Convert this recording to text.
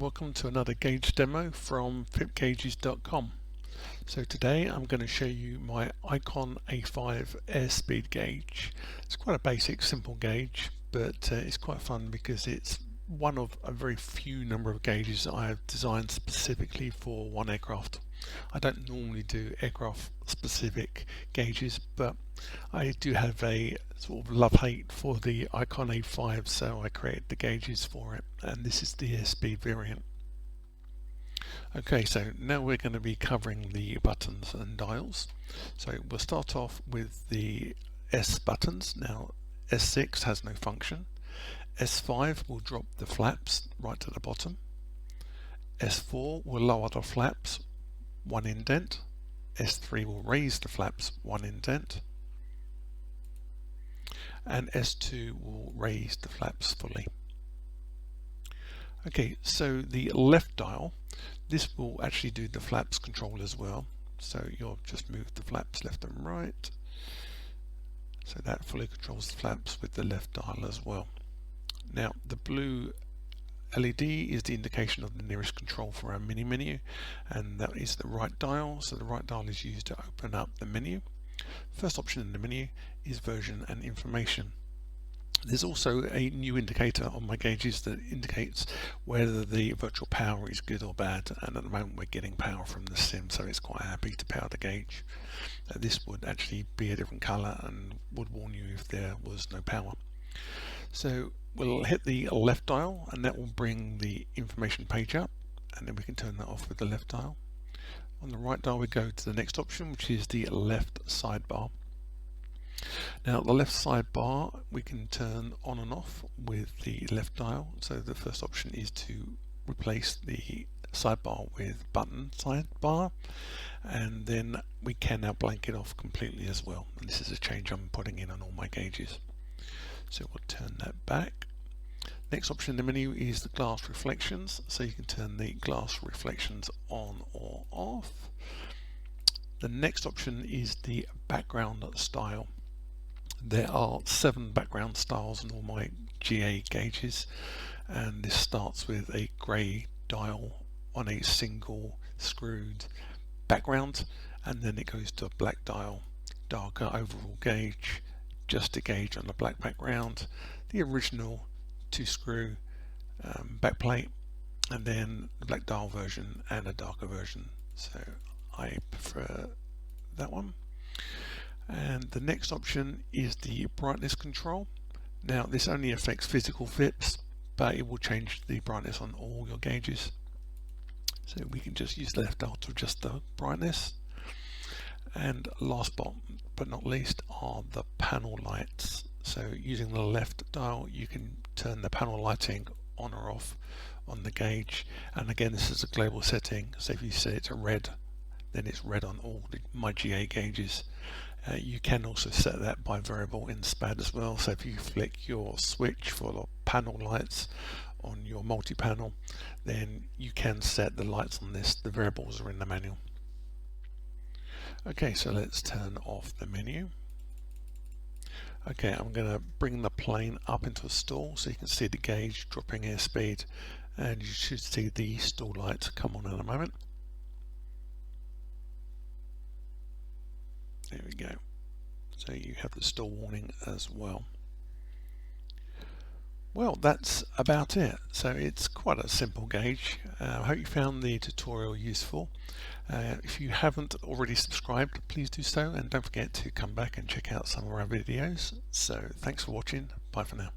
welcome to another gauge demo from fitgauges.com. So today I'm going to show you my Icon A5 Airspeed Gauge. It's quite a basic, simple gauge, but it's quite fun because it's one of a very few number of gauges that I have designed specifically for one aircraft. I don't normally do aircraft specific gauges, but I do have a sort of love-hate for the Icon A5, so I created the gauges for it, and this is the airspeed variant. Okay, so now we're going to be covering the buttons and dials. So we'll start off with the S buttons. Now S6 has no function. S5 will drop the flaps right to the bottom. S4 will lower the flaps one indent. S3 will raise the flaps one indent. And S2 will raise the flaps fully. Okay, so the left dial, this will actually do the flaps control as well. So you'll just move the flaps left and right. So that fully controls the flaps with the left dial as well. Now the blue LED is the indication of the nearest control for our mini menu, and that is the right dial. So the right dial is used to open up the menu. First option in the menu is version and information. There's also a new indicator on my gauges that indicates whether the virtual power is good or bad, and at the moment we're getting power from the sim, so it's quite happy to power the gauge. This would actually be a different color and would warn you if there was no power. So we'll hit the left dial and that will bring the information page up, and then we can turn that off with the left dial. On the right dial we go to the next option, which is the left sidebar. Now the left sidebar we can turn on and off with the left dial. So the first option is to replace the sidebar with button sidebar, and then we can now blank it off completely as well, and this is a change I'm putting in on all my gauges. So we'll turn that back. Next option in the menu is the glass reflections, so you can turn the glass reflections on or off. The next option is the background style. There are 7 background styles in all my GA gauges, and this starts with a grey dial on a single screwed background, and then it goes to a black dial, darker overall gauge, just a gauge on a black background, the original 2-screw backplate, and then the black dial version and a darker version. So I prefer that one. And the next option is the brightness control. Now this only affects physical fits, but it will change the brightness on all your gauges. So we can just use the left dial to adjust the brightness. And last but not least are the panel lights. So using the left dial you can turn the panel lighting on or off on the gauge, and again this is a global setting, so if you set it to red then it's red on all my GA gauges. You can also set that by variable in SPAD as well, so if you flick your switch for the panel lights on your multi-panel, then you can set the lights on this. The variables are in the manual. Okay, so let's turn off the menu. Okay, I'm going to bring the plane up into a stall so you can see the gauge dropping airspeed, and you should see the stall lights come on in a moment. There we go. So you have the stall warning as well. Well, that's about it. So it's quite a simple gauge. I hope you found the tutorial useful. If you haven't already subscribed, please do so, and don't forget to come back and check out some of our videos. So thanks for watching. Bye for now.